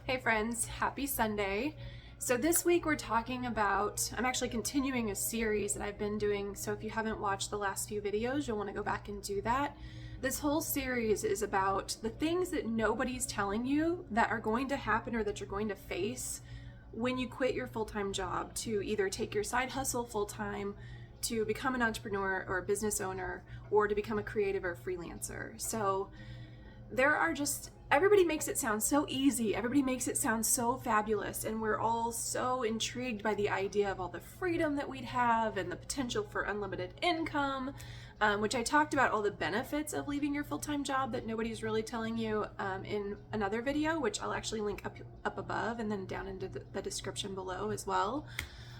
Hey friends, happy Sunday. So this week we're talking about, I'm actually continuing a series that I've been doing, so if you haven't watched the last few videos, you'll want to go back and do that. This whole series is about the things that nobody's telling you that are going to happen or that you're going to face when you quit your full-time job to either take your side hustle full-time, to become an entrepreneur or a business owner, or to become a creative or freelancer. So there are just, everybody makes it sound so easy, everybody makes it sound so fabulous, and we're all so intrigued by the idea of all the freedom that we'd have and the potential for unlimited income, which I talked about all the benefits of leaving your full-time job that nobody's really telling you in another video, which I'll actually link up above and then down into the description below as well.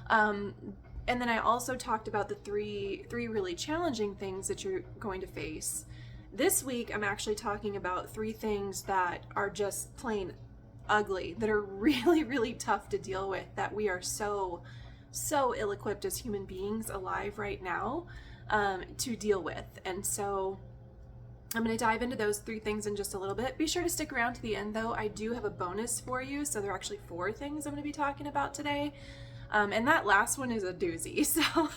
And then I also talked about the three really challenging things that you're going to face. This week, I'm actually talking about 3 things that are just plain ugly, that are really, really tough to deal with, that we are so ill-equipped as human beings alive right now to deal with. And so I'm going to dive into those 3 things in just a little bit. Be sure to stick around to the end, though. I do have a bonus for you, so there are actually 4 things I'm going to be talking about today. And that last one is a doozy, so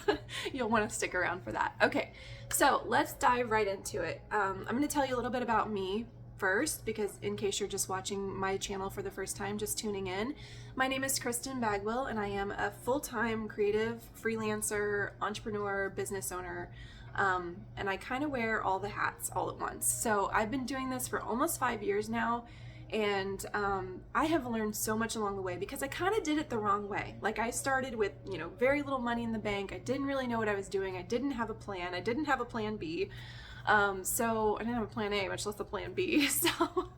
you'll want to stick around for that. Okay, so let's dive right into it. I'm going to tell you a little bit about me first, because in case you're just watching my channel for the first time, just tuning in, my name is Kristen Bagwell, and I am a full-time creative freelancer, entrepreneur, business owner, and I kind of wear all the hats all at once. So I've been doing this for almost 5 years now. And I have learned so much along the way because I kind of did it the wrong way. Like, I started with, very little money in the bank. I didn't really know what I was doing. I didn't have a plan. I didn't have a plan B. So I didn't have a plan A, much less a plan B. So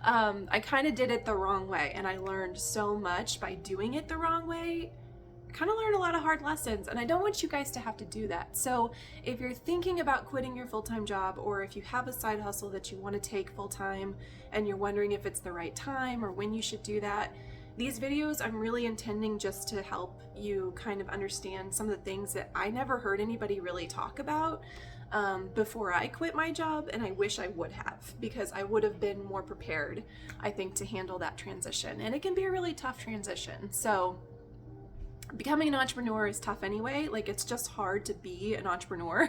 I kind of did it the wrong way. And I learned so much by doing it the wrong way. Kind of learned a lot of hard lessons, and I don't want you guys to have to do that. So if you're thinking about quitting your full-time job, or if you have a side hustle that you want to take full-time and you're wondering if it's the right time or when you should do that, these videos I'm really intending just to help you kind of understand some of the things that I never heard anybody really talk about before I quit my job, and I wish I would have, because I would have been more prepared, I think, to handle that transition. And it can be a really tough transition. So becoming an entrepreneur is tough anyway. Like, it's just hard to be an entrepreneur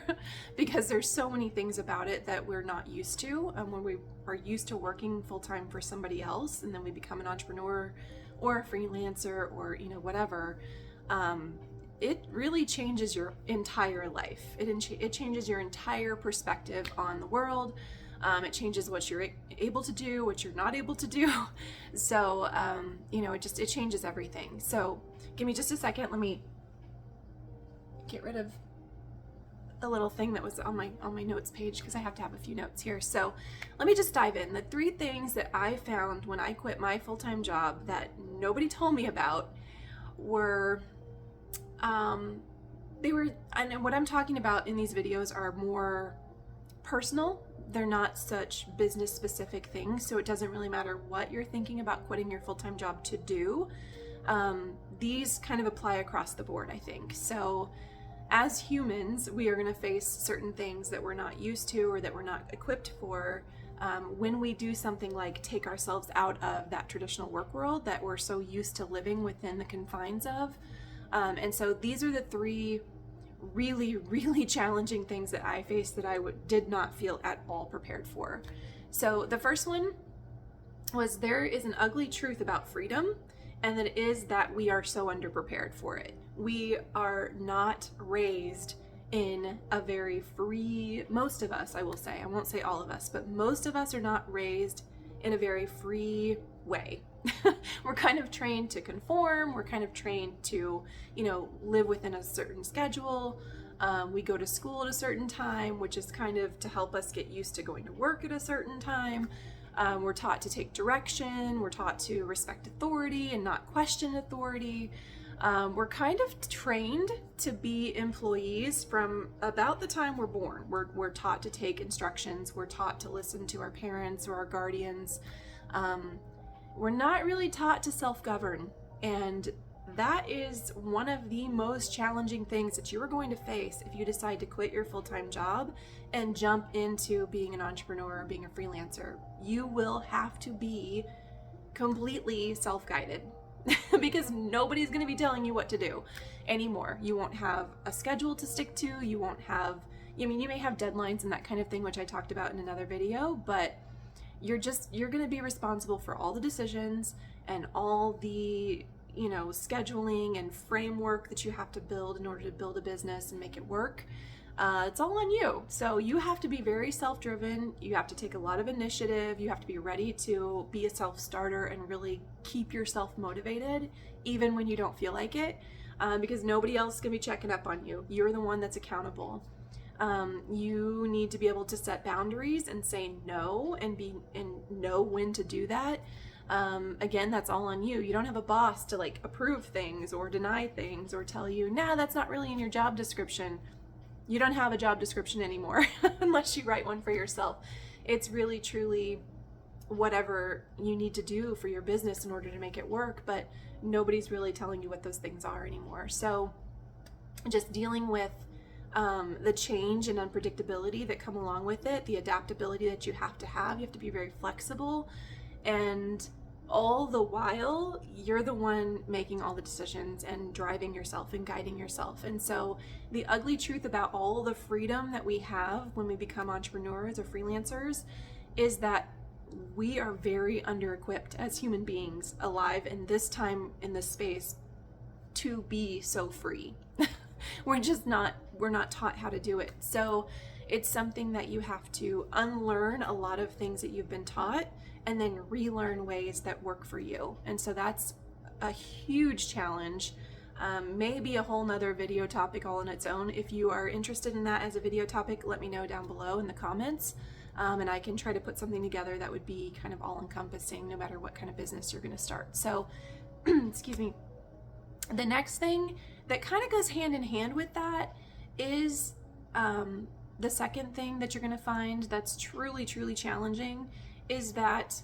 because there's so many things about it that we're not used to. When we are used to working full-time for somebody else, and then we become an entrepreneur or a freelancer or whatever, it really changes your entire life. It changes your entire perspective on the world. It changes what you're able to do, what you're not able to do. So, it changes everything. So give me just a second. Let me get rid of a little thing that was on my notes page, because I have to have a few notes here. So let me just dive in. The 3 things that I found when I quit my full-time job that nobody told me about were, and what I'm talking about in these videos are more personal. They're not such business specific things, so it doesn't really matter what you're thinking about quitting your full-time job to do. These kind of apply across the board, I think. So as humans, we are going to face certain things that we're not used to or that we're not equipped for when we do something like take ourselves out of that traditional work world that we're so used to living within the confines of. And so these are the 3 really, really challenging things that I faced that I did not feel at all prepared for. So the first one was, there is an ugly truth about freedom, and that is that we are so underprepared for it. We are not raised in a very free, most of us, I will say, I won't say all of us, but most of us are not raised in a very free way. We're kind of trained to conform. We're kind of trained to, live within a certain schedule. We go to school at a certain time, which is kind of to help us get used to going to work at a certain time. We're taught to take direction. We're taught to respect authority and not question authority. We're kind of trained to be employees from about the time we're born. We're taught to take instructions. We're taught to listen to our parents or our guardians. We're not really taught to self-govern, and that is one of the most challenging things that you are going to face if you decide to quit your full-time job and jump into being an entrepreneur or being a freelancer. You will have to be completely self-guided because nobody's going to be telling you what to do anymore. You won't have a schedule to stick to. You won't have, I mean, you may have deadlines and that kind of thing, which I talked about in another video, but you're going to be responsible for all the decisions and all the, you know, scheduling and framework that you have to build in order to build a business and make it work. It's all on you. So you have to be very self-driven. You have to take a lot of initiative. You have to be ready to be a self-starter and really keep yourself motivated, even when you don't feel like it, because nobody else is going to be checking up on you. You're the one that's accountable. You need to be able to set boundaries and say no and know when to do that. Again, that's all on you. You don't have a boss to like approve things or deny things or tell you, nah, that's not really in your job description. You don't have a job description anymore unless you write one for yourself. It's really, truly whatever you need to do for your business in order to make it work, but nobody's really telling you what those things are anymore. So just dealing with the change and unpredictability that come along with it, the adaptability that you have to be very flexible, and all the while you're the one making all the decisions and driving yourself and guiding yourself. And so the ugly truth about all the freedom that we have when we become entrepreneurs or freelancers is that we are very under-equipped as human beings alive in this time, in this space, to be so free. We're not taught how to do it. So it's something that you have to unlearn a lot of things that you've been taught and then relearn ways that work for you. And so that's a huge challenge. Maybe a whole nother video topic all on its own. If you are interested in that as a video topic, let me know down below in the comments. And I can try to put something together that would be kind of all encompassing no matter what kind of business you're going to start. So, excuse me. The next thing that kind of goes hand in hand with that is the second thing that you're going to find that's truly, truly challenging is that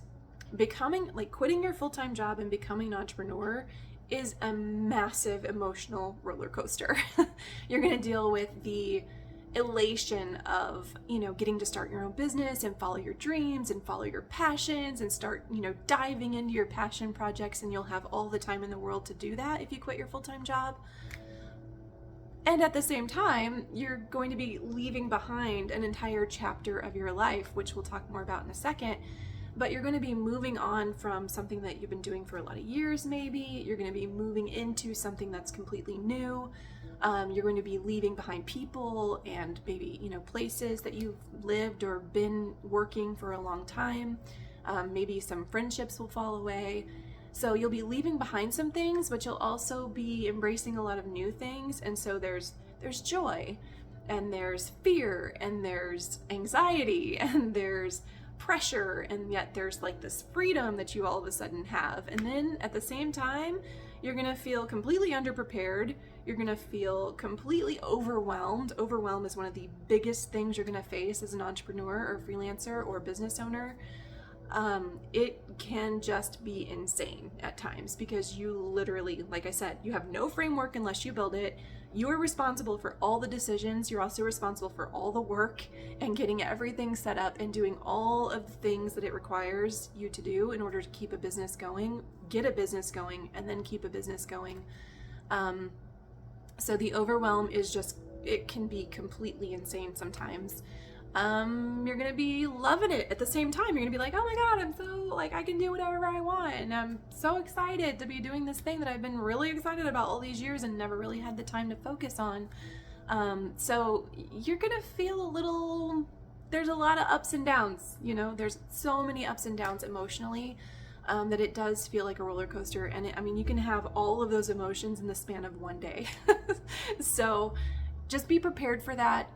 quitting your full-time job and becoming an entrepreneur is a massive emotional roller coaster. You're going to deal with the elation of, you know, getting to start your own business and follow your dreams and follow your passions and start, you know, diving into your passion projects, and you'll have all the time in the world to do that if you quit your full-time job. And at the same time, you're going to be leaving behind an entire chapter of your life, which we'll talk more about in a second. But you're going to be moving on from something that you've been doing for a lot of years, maybe. You're going to be moving into something that's completely new. You're going to be leaving behind people and maybe, you know, places that you've lived or been working for a long time. Maybe some friendships will fall away. So you'll be leaving behind some things, but you'll also be embracing a lot of new things. And so there's joy, and there's fear, and there's anxiety, and there's pressure, and yet there's like this freedom that you all of a sudden have. And then at the same time, you're gonna feel completely underprepared. You're gonna feel completely overwhelmed. Overwhelm is one of the biggest things you're gonna face as an entrepreneur or freelancer or business owner. It can just be insane at times because you literally, like I said, you have no framework unless you build it. You are responsible for all the decisions. You're also responsible for all the work and getting everything set up and doing all of the things that it requires you to do in order to keep a business going, get a business going, and then keep a business going. So the overwhelm is just, it can be completely insane sometimes. You're gonna be loving it at the same time. You're gonna be like, oh my God, I'm so, like, I can do whatever I want, and I'm so excited to be doing this thing that I've been really excited about all these years and never really had the time to focus on. So you're gonna feel there's a lot of ups and downs, you know, there's so many ups and downs emotionally, that it does feel like a roller coaster. And I mean, you can have all of those emotions in the span of one day. So just be prepared for that.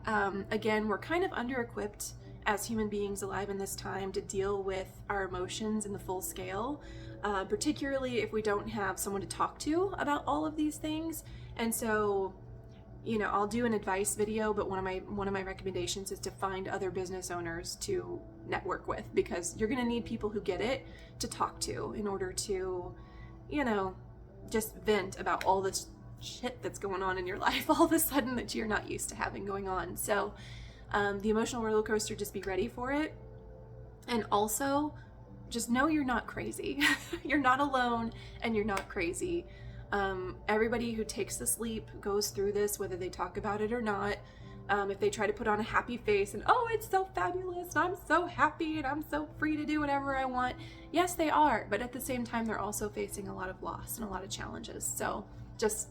Again, we're kind of under-equipped as human beings alive in this time to deal with our emotions in the full scale, particularly if we don't have someone to talk to about all of these things. And so, you know, I'll do an advice video, but one of my recommendations is to find other business owners to network with, because you're going to need people who get it to talk to in order to, you know, just vent about all this shit that's going on in your life all of a sudden that you're not used to having going on. So the emotional roller coaster, just be ready for it. And also just know you're not crazy. You're not alone, and you're not crazy. Everybody who takes this leap goes through this, whether they talk about it or not. If they try to put on a happy face and, oh, it's so fabulous, and I'm so happy, and I'm so free to do whatever I want. Yes, they are, but at the same time, they're also facing a lot of loss and a lot of challenges. So just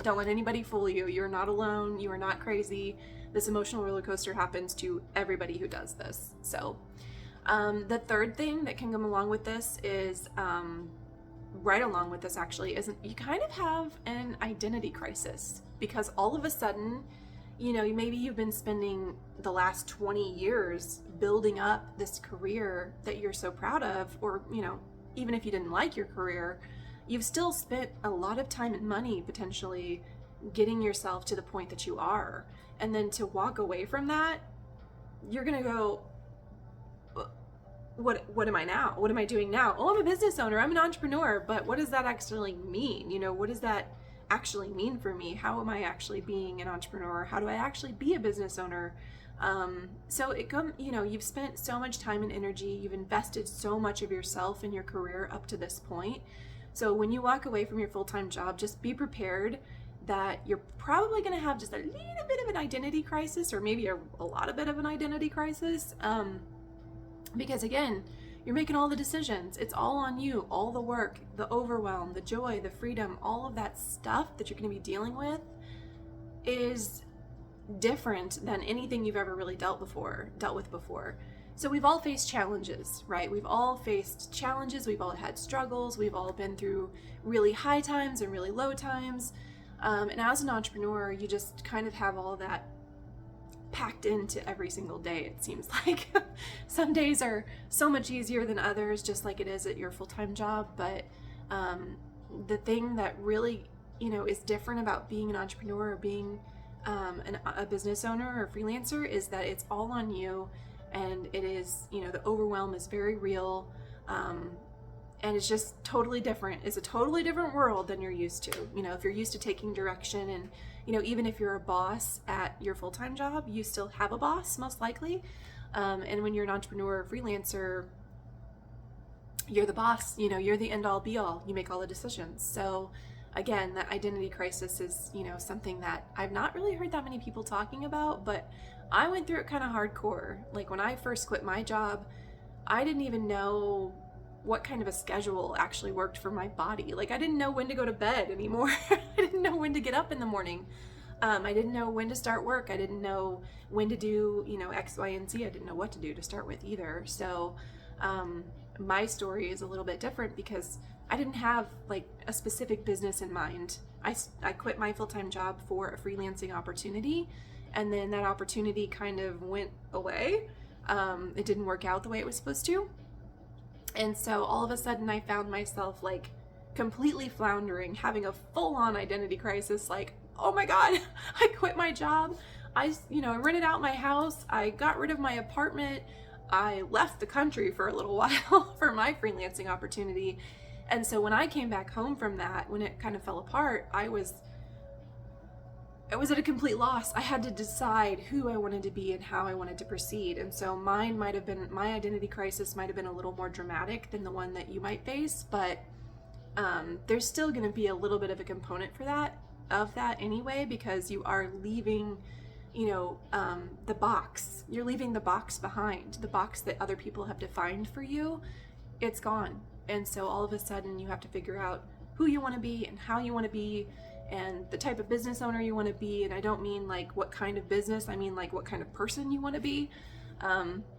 don't let anybody fool you. You're not alone. You are not crazy. This emotional roller coaster happens to everybody who does this. So the third thing that can come along with this is, right along with this actually, is you kind of have an identity crisis, because all of a sudden, you know, maybe you've been spending the last 20 years building up this career that you're so proud of, or, you know, even if you didn't like your career, you've still spent a lot of time and money potentially getting yourself to the point that you are. And then to walk away from that, you're gonna go, what am I now? What am I doing now? Oh, I'm a business owner, I'm an entrepreneur, but what does that actually mean? You know, what does that actually mean for me? How am I actually being an entrepreneur? How do I actually be a business owner? So you know, you've spent so much time and energy, you've invested so much of yourself in your career up to this point. So when you walk away from your full-time job, just be prepared that you're probably going to have just a little bit of an identity crisis, or maybe a lot of bit of an identity crisis. Because again, you're making all the decisions. It's all on you. All the work, the overwhelm, the joy, the freedom, all of that stuff that you're going to be dealing with is different than anything you've ever really dealt with before. So we've all faced challenges, right? We've all faced challenges. We've all had struggles. We've all been through really high times and really low times. And as an entrepreneur, you just kind of have all that packed into every single day, it seems like. Some days are so much easier than others, just like it is at your full-time job. But the thing that really, you know, is different about being an entrepreneur or being a business owner or freelancer is that it's all on you, and it is, you know, the overwhelm is very real, and it's just totally different. It's a totally different world than you're used to. You know, if you're used to taking direction, and, you know, even if you're a boss at your full-time job, you still have a boss, most likely. And when you're an entrepreneur or freelancer, you're the boss, you know, you're the end all be all, you make all the decisions. So again, that identity crisis is, you know, something that I've not really heard that many people talking about, but I went through it kind of hardcore. Like when I first quit my job, I didn't even know what kind of a schedule actually worked for my body. Like I didn't know when to go to bed anymore. I didn't know when to get up in the morning. I didn't know when to start work. I didn't know when to do, you know, X, Y, and Z. I didn't know what to do to start with either. So my story is a little bit different because I didn't have like a specific business in mind. I quit my full-time job for a freelancing opportunity, and then that opportunity kind of went away. It didn't work out the way it was supposed to. And so all of a sudden I found myself like completely floundering, having a full-on identity crisis, like, oh my God, I quit my job. I rented out my house. I got rid of my apartment. I left the country for a little while for my freelancing opportunity. And so when I came back home from that, when it kind of fell apart, I was at a complete loss. I had to decide who I wanted to be and how I wanted to proceed. And so my identity crisis might have been a little more dramatic than the one that you might face, but there's still going to be a little bit of a component of that anyway, because you are leaving, you know, the box. You're leaving the box behind, the box that other people have defined for you. It's gone. And so all of a sudden you have to figure out who you want to be and how you want to be, and the type of business owner you want to be. And I don't mean like what kind of business, I mean like what kind of person you want to be,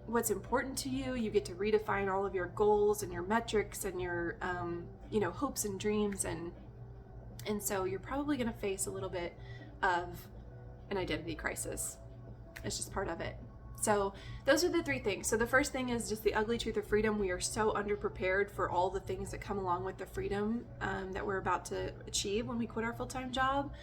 what's important to you. You get to redefine all of your goals and your metrics and your, you know, hopes and dreams. And so you're probably going to face a little bit of an identity crisis. It's just part of it. So those are the three things. So the first thing is just the ugly truth of freedom. We are so underprepared for all the things that come along with the freedom that we're about to achieve when we quit our full-time job.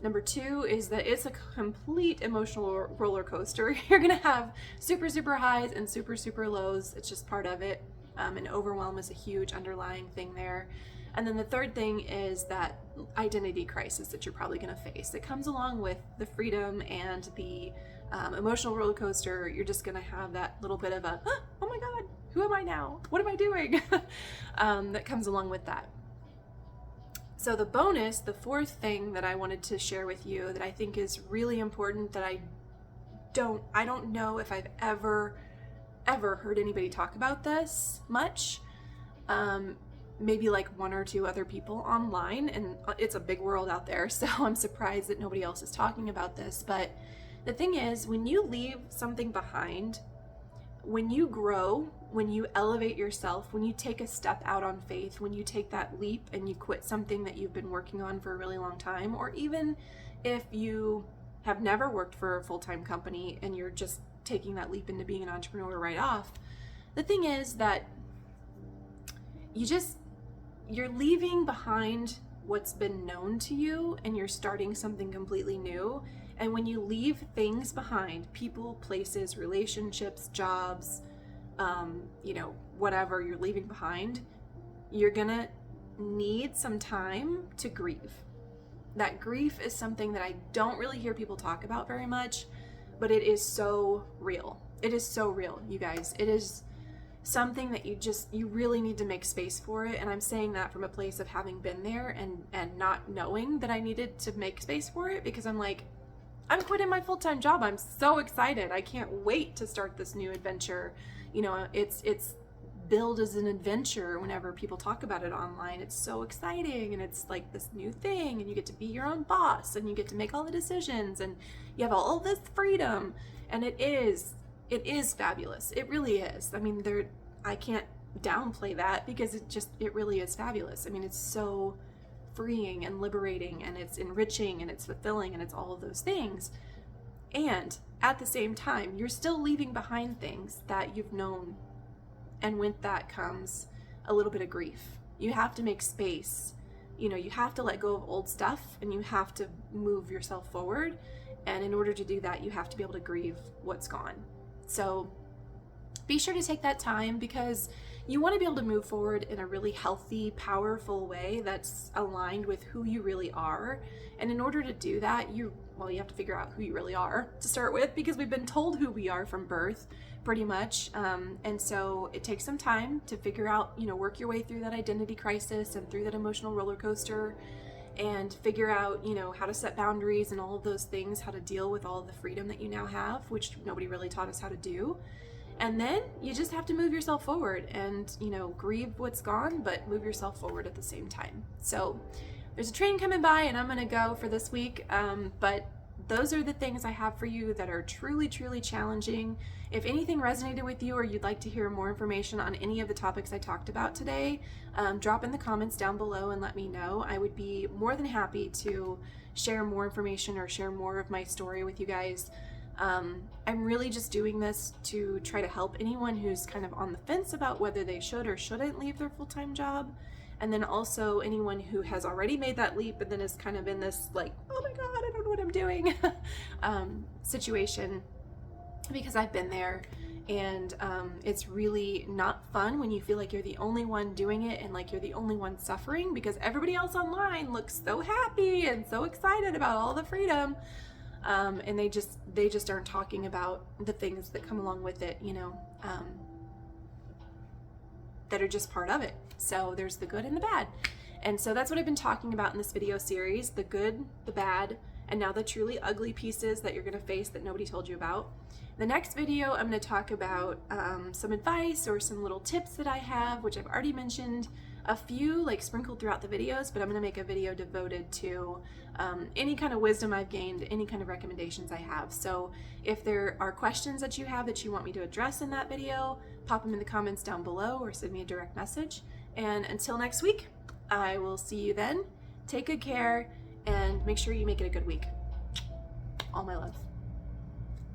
Number two is that it's a complete emotional roller coaster. You're gonna have super, super highs and super, super lows. It's just part of it. And overwhelm is a huge underlying thing there. And then the third thing is that identity crisis that you're probably gonna face. It comes along with the freedom and the emotional roller coaster. You're just gonna have that little bit of a, oh my God, who am I now? What am I doing? That comes along with that. So the bonus, the fourth thing that I wanted to share with you that I think is really important, that I don't know if I've ever heard anybody talk about this much. Maybe like one or two other people online, and it's a big world out there, so I'm surprised that nobody else is talking about this. But the thing is, when you leave something behind, when you grow, when you elevate yourself, when you take a step out on faith, when you take that leap and you quit something that you've been working on for a really long time, or even if you have never worked for a full-time company and you're just taking that leap into being an entrepreneur right off, the thing is that you're leaving behind what's been known to you and you're starting something completely new. And when you leave things behind, people, places, relationships, jobs, whatever you're leaving behind, you're gonna need some time to grieve. That grief is something that I don't really hear people talk about very much, but it is so real. It is so real, you guys. It is something that you really need to make space for it. And I'm saying that from a place of having been there and not knowing that I needed to make space for it, because I'm like, I'm quitting my full-time job. I'm so excited. I can't wait to start this new adventure. It's billed as an adventure whenever people talk about it online. It's so exciting, and it's like this new thing, and you get to be your own boss, and you get to make all the decisions, and you have all this freedom, and it is fabulous. It really is. I mean, I can't downplay that, because it really is fabulous. I mean, it's so freeing and liberating, and it's enriching, and it's fulfilling, and it's all of those things. And at the same time, you're still leaving behind things that you've known. And with that comes a little bit of grief. You have to make space. You have to let go of old stuff, and you have to move yourself forward. And in order to do that, you have to be able to grieve what's gone. So be sure to take that time, because you want to be able to move forward in a really healthy, powerful way that's aligned with who you really are. And in order to do that, you have to figure out who you really are to start with, because we've been told who we are from birth, pretty much. And so it takes some time to figure out, work your way through that identity crisis and through that emotional roller coaster, and figure out, how to set boundaries and all of those things, how to deal with all of the freedom that you now have, which nobody really taught us how to do. And then you just have to move yourself forward and, grieve what's gone, but move yourself forward at the same time. So there's a train coming by, and I'm going to go for this week. But those are the things I have for you that are truly, truly challenging. If anything resonated with you, or you'd like to hear more information on any of the topics I talked about today, drop in the comments down below and let me know. I would be more than happy to share more information or share more of my story with you guys. I'm really just doing this to try to help anyone who's kind of on the fence about whether they should or shouldn't leave their full-time job. And then also anyone who has already made that leap and then is kind of in this like, oh my God, I don't know what I'm doing situation, because I've been there. And it's really not fun when you feel like you're the only one doing it and like you're the only one suffering, because everybody else online looks so happy and so excited about all the freedom. And they just aren't talking about the things that come along with it, that are just part of it. So there's the good and the bad. And so that's what I've been talking about in this video series: the good, the bad, and now the truly ugly pieces that you're gonna face that nobody told you about. The next video, I'm gonna talk about some advice or some little tips that I have, which I've already mentioned a few, like sprinkled throughout the videos, but I'm gonna make a video devoted to any kind of wisdom I've gained, any kind of recommendations I have. So if there are questions that you have that you want me to address in that video, pop them in the comments down below or send me a direct message. And until next week, I will see you then. Take good care and make sure you make it a good week. All my love.